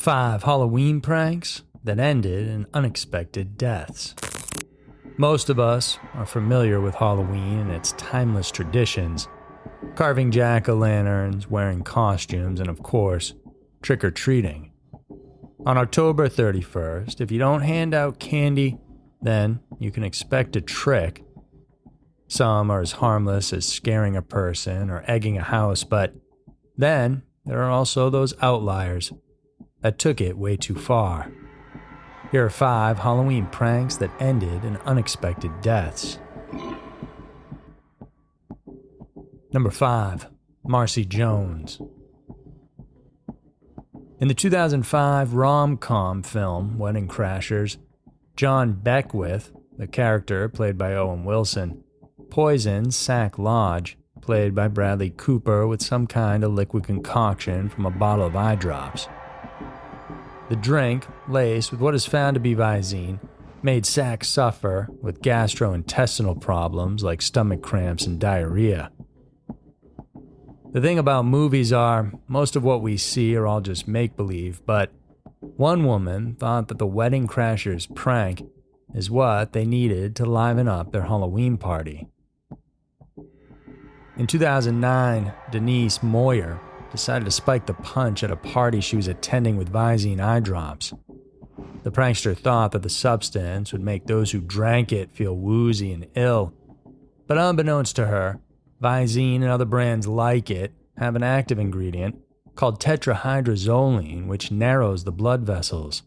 5 Halloween pranks that ended in unexpected deaths. Most of us are familiar with Halloween and its timeless traditions, carving jack-o'-lanterns, wearing costumes, and of course, trick-or-treating. On October 31st, if you don't hand out candy, then you can expect a trick. Some are as harmless as scaring a person or egging a house, but then there are also those outliers that took it way too far. Here are 5 Halloween pranks that ended in unexpected deaths. Number 5. Marcy Jones. In the 2005 rom-com film Wedding Crashers, John Beckwith, the character played by Owen Wilson, poisons Sack Lodge, played by Bradley Cooper, with some kind of liquid concoction from a bottle of eye drops. The drink, laced with what is found to be Visine, made Sack suffer with gastrointestinal problems like stomach cramps and diarrhea. The thing about movies are, most of what we see are all just make-believe, but one woman thought that the Wedding Crashers prank is what they needed to liven up their Halloween party. In 2009, Denise Moyer decided to spike the punch at a party she was attending with Visine eye drops. The prankster thought that the substance would make those who drank it feel woozy and ill, but unbeknownst to her, Visine and other brands like it have an active ingredient called tetrahydrozoline, which narrows the blood vessels.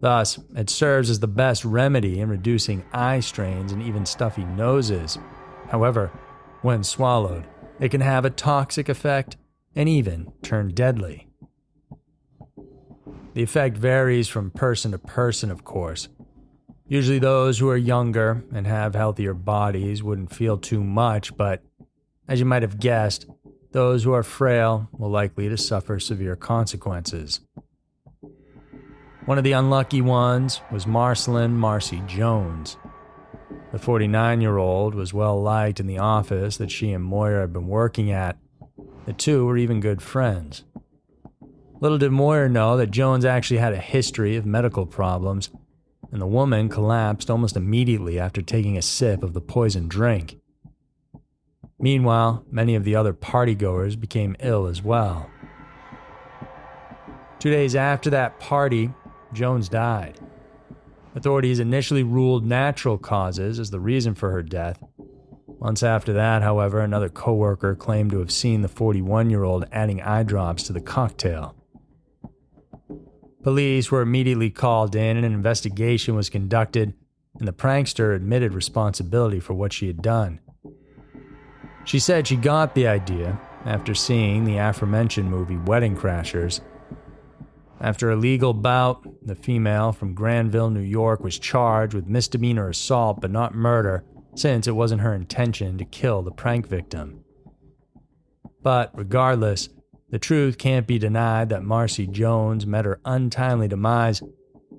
Thus, it serves as the best remedy in reducing eye strains and even stuffy noses. However, when swallowed, it can have a toxic effect and even turn deadly. The effect varies from person to person, of course. Usually those who are younger and have healthier bodies wouldn't feel too much, but as you might have guessed, those who are frail will likely to suffer severe consequences. One of the unlucky ones was Marcelyn Marcy Jones. The 49-year-old was well liked in the office that she and Moyer had been working at. The two were even good friends. Little did Moyer know that Jones actually had a history of medical problems, and the woman collapsed almost immediately after taking a sip of the poisoned drink. Meanwhile, many of the other partygoers became ill as well. 2 days after that party, Jones died. Authorities initially ruled natural causes as the reason for her death. Months after that, however, another coworker claimed to have seen the 41-year-old adding eye drops to the cocktail. Police were immediately called in and an investigation was conducted, and the prankster admitted responsibility for what she had done. She said she got the idea after seeing the aforementioned movie Wedding Crashers. After a legal bout, the female from Granville, New York was charged with misdemeanor assault but not murder, since it wasn't her intention to kill the prank victim. But regardless, the truth can't be denied that Marcy Jones met her untimely demise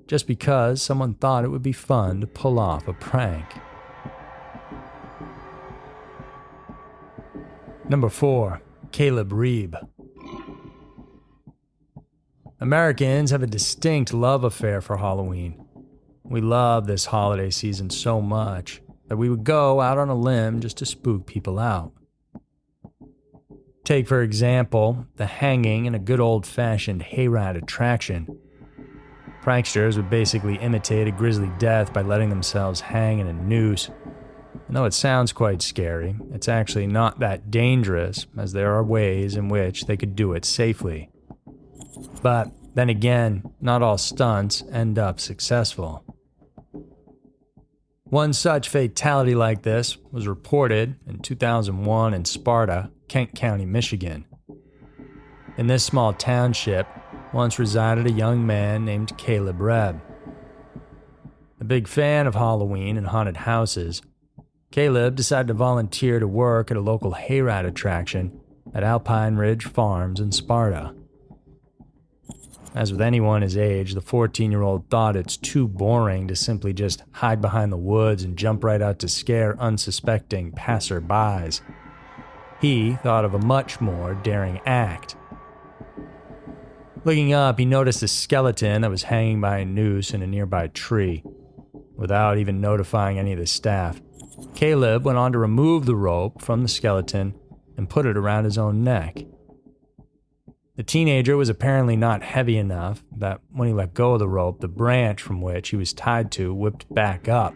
just because someone thought it would be fun to pull off a prank. Number 4. Caleb Reeb. Americans have a distinct love affair for Halloween. We love this holiday season so much that we would go out on a limb just to spook people out. Take, for example, the hanging in a good old-fashioned hayride attraction. Pranksters would basically imitate a grisly death by letting themselves hang in a noose. And though it sounds quite scary, it's actually not that dangerous, as there are ways in which they could do it safely. But then again, not all stunts end up successful. One such fatality like this was reported in 2001 in Sparta, Kent County, Michigan. In this small township once resided a young man named Caleb Reeb. A big fan of Halloween and haunted houses, Caleb decided to volunteer to work at a local hayride attraction at Alpine Ridge Farms in Sparta. As with anyone his age, the 14-year-old thought it's too boring to simply just hide behind the woods and jump right out to scare unsuspecting passerbys. He thought of a much more daring act. Looking up, he noticed a skeleton that was hanging by a noose in a nearby tree. Without even notifying any of the staff, Caleb went on to remove the rope from the skeleton and put it around his own neck. The teenager was apparently not heavy enough that when he let go of the rope, the branch from which he was tied to whipped back up,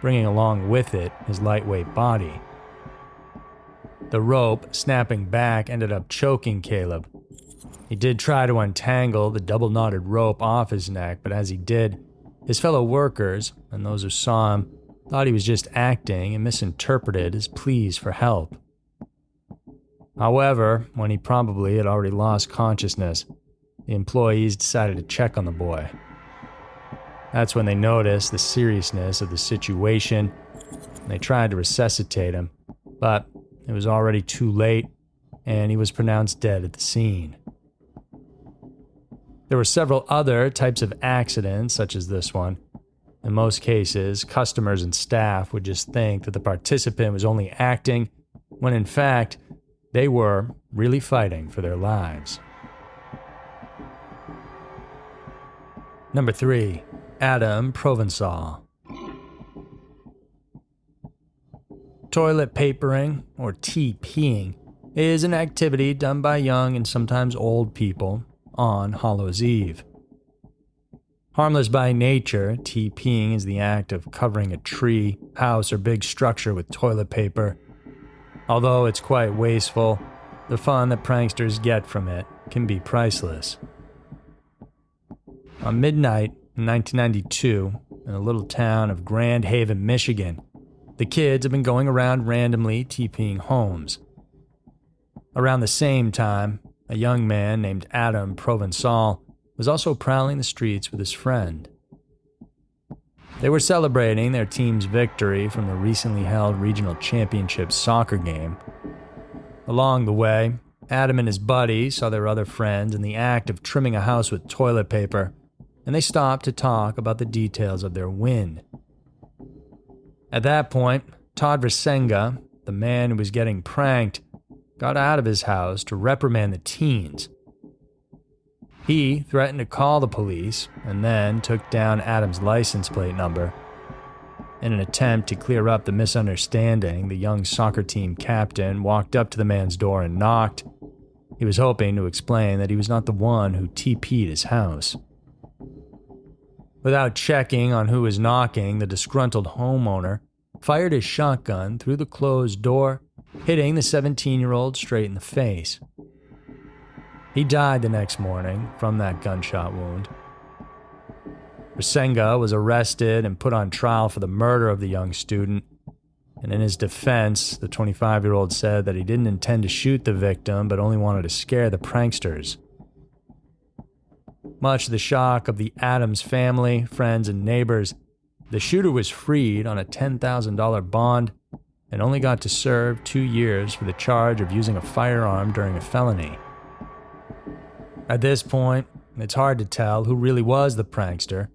bringing along with it his lightweight body. The rope, snapping back, ended up choking Caleb. He did try to untangle the double-knotted rope off his neck, but as he did, his fellow workers, and those who saw him, thought he was just acting and misinterpreted his pleas for help. However, when he probably had already lost consciousness, the employees decided to check on the boy. That's when they noticed the seriousness of the situation, and they tried to resuscitate him, but it was already too late, and he was pronounced dead at the scene. There were several other types of accidents, such as this one. In most cases, customers and staff would just think that the participant was only acting, when in fact, they were really fighting for their lives. Number 3. Adam Provençal. Toilet papering, or TPing, is an activity done by young and sometimes old people on Hallows Eve. Harmless by nature, TPing is the act of covering a tree, house, or big structure with toilet paper. Although it's quite wasteful, the fun that pranksters get from it can be priceless. On midnight in 1992, in the little town of Grand Haven, Michigan, the kids have been going around randomly TPing homes. Around the same time, a young man named Adam Provençal was also prowling the streets with his friend. They were celebrating their team's victory from the recently held regional championship soccer game. Along the way, Adam and his buddy saw their other friends in the act of trimming a house with toilet paper, and they stopped to talk about the details of their win. At that point, Todd Versenga, the man who was getting pranked, got out of his house to reprimand the teens. He threatened to call the police and then took down Adam's license plate number. In an attempt to clear up the misunderstanding, the young soccer team captain walked up to the man's door and knocked. He was hoping to explain that he was not the one who TP'd his house. Without checking on who was knocking, the disgruntled homeowner fired his shotgun through the closed door, hitting the 17-year-old straight in the face. He died the next morning from that gunshot wound. Versenga was arrested and put on trial for the murder of the young student, and in his defense, the 25-year-old said that he didn't intend to shoot the victim but only wanted to scare the pranksters. Much to the shock of the Adams family, friends, and neighbors, the shooter was freed on a $10,000 bond and only got to serve 2 years for the charge of using a firearm during a felony. At this point, it's hard to tell who really was the prankster.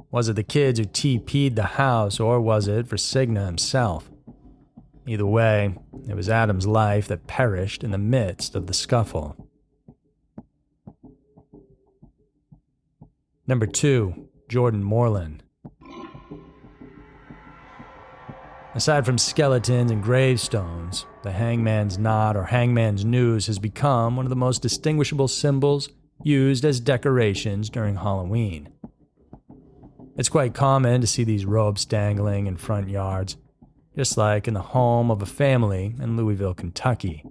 Was it the kids who TP'd the house, or was it Versenga himself? Either way, it was Adam's life that perished in the midst of the scuffle. Number 2. Jordan Moreland. Aside from skeletons and gravestones, the hangman's knot or hangman's noose has become one of the most distinguishable symbols used as decorations during Halloween. It's quite common to see these ropes dangling in front yards, just like in the home of a family in Louisville, Kentucky.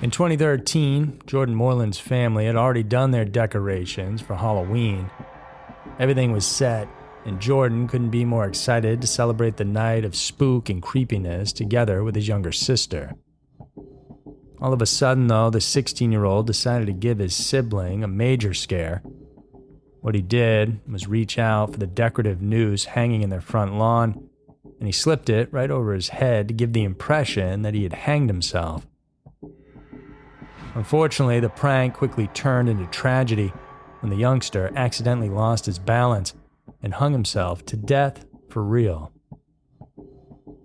In 2013, Jordan Moreland's family had already done their decorations for Halloween. Everything was set, and Jordan couldn't be more excited to celebrate the night of spook and creepiness together with his younger sister. All of a sudden, though, the 16-year-old decided to give his sibling a major scare. What he did was reach out for the decorative noose hanging in their front lawn, and he slipped it right over his head to give the impression that he had hanged himself. Unfortunately, the prank quickly turned into tragedy when the youngster accidentally lost his balance and hung himself to death for real.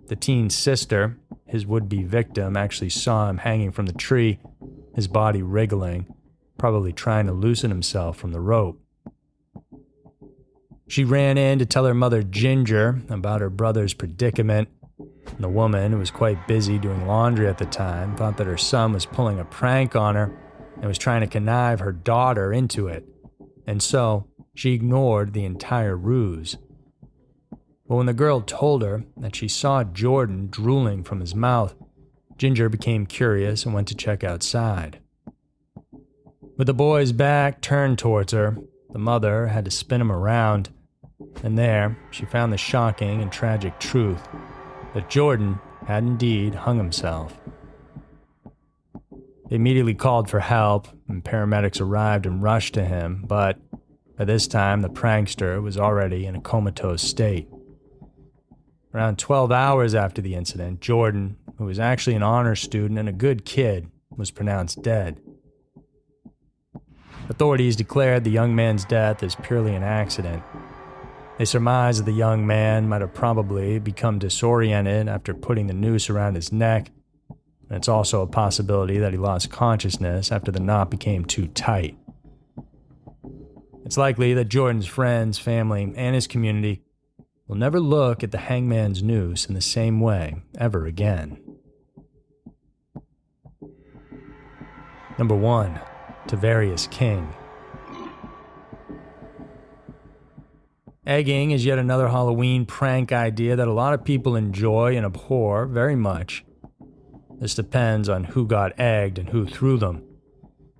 The teen's sister, his would-be victim, actually saw him hanging from the tree, his body wriggling, probably trying to loosen himself from the rope. She ran in to tell her mother Ginger about her brother's predicament. And the woman, who was quite busy doing laundry at the time, thought that her son was pulling a prank on her and was trying to connive her daughter into it, and so she ignored the entire ruse. But when the girl told her that she saw Jordan drooling from his mouth, Ginger became curious and went to check outside. With the boy's back turned towards her, the mother had to spin him around, and there she found the shocking and tragic truth that Jordan had indeed hung himself. They immediately called for help, and paramedics arrived and rushed to him, but by this time the prankster was already in a comatose state. Around 12 hours after the incident, Jordan, who was actually an honor student and a good kid, was pronounced dead. Authorities declared the young man's death as purely an accident. They surmised that the young man might have probably become disoriented after putting the noose around his neck, and it's also a possibility that he lost consciousness after the knot became too tight. It's likely that Jordan's friends, family, and his community will never look at the hangman's noose in the same way ever again. Number 1. Tavarius King. Egging is yet another Halloween prank idea that a lot of people enjoy and abhor very much. This depends on who got egged and who threw them.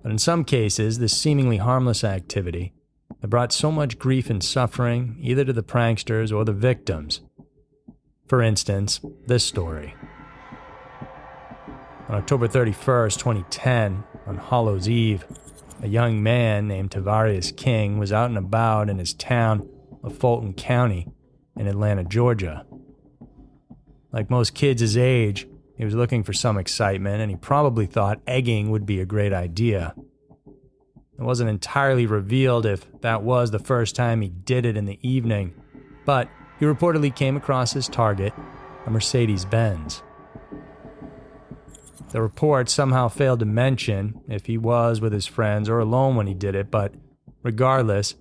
But in some cases, this seemingly harmless activity had brought so much grief and suffering either to the pranksters or the victims. For instance, this story. On October 31st, 2010, on Hallows Eve, a young man named Tavarius King was out and about in his town of Fulton County in Atlanta, Georgia. Like most kids his age, he was looking for some excitement, and he probably thought egging would be a great idea. It wasn't entirely revealed if that was the first time he did it in the evening, but he reportedly came across his target, a Mercedes-Benz. The report somehow failed to mention if he was with his friends or alone when he did it, but regardless,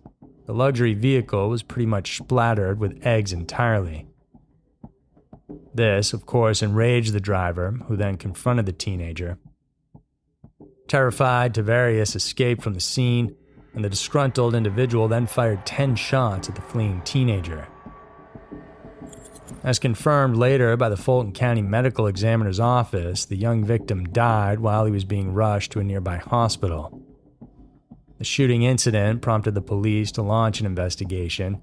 the luxury vehicle was pretty much splattered with eggs entirely. This, of course, enraged the driver, who then confronted the teenager. Terrified, Tavarius escaped from the scene, and the disgruntled individual then fired 10 shots at the fleeing teenager. As confirmed later by the Fulton County Medical Examiner's office, the young victim died while he was being rushed to a nearby hospital. The shooting incident prompted the police to launch an investigation,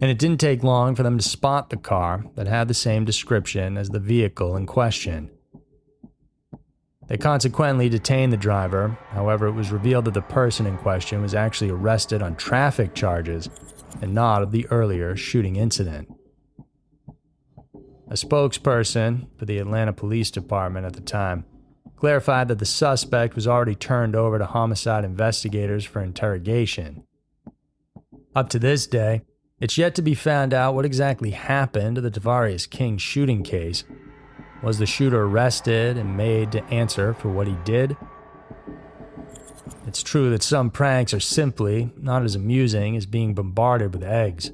and it didn't take long for them to spot the car that had the same description as the vehicle in question. They consequently detained the driver. However, it was revealed that the person in question was actually arrested on traffic charges and not of the earlier shooting incident. A spokesperson for the Atlanta Police Department at the time clarified that the suspect was already turned over to homicide investigators for interrogation. Up to this day, it's yet to be found out what exactly happened to the Tavarius King shooting case. Was the shooter arrested and made to answer for what he did? It's true that some pranks are simply not as amusing as being bombarded with eggs.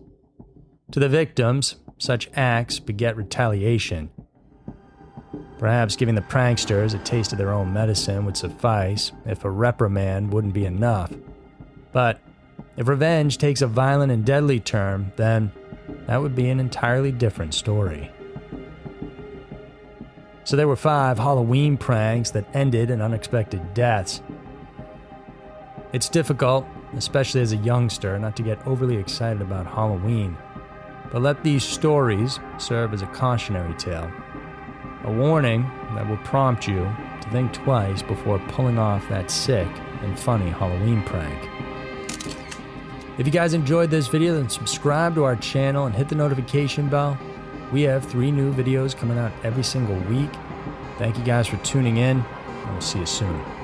To the victims, such acts beget retaliation. Perhaps giving the pranksters a taste of their own medicine would suffice if a reprimand wouldn't be enough. But if revenge takes a violent and deadly turn, then that would be an entirely different story. So there were 5 Halloween pranks that ended in unexpected deaths. It's difficult, especially as a youngster, not to get overly excited about Halloween, but let these stories serve as a cautionary tale, a warning that will prompt you to think twice before pulling off that sick and funny Halloween prank. If you guys enjoyed this video, then subscribe to our channel and hit the notification bell. We have 3 new videos coming out every single week. Thank you guys for tuning in, and we'll see you soon.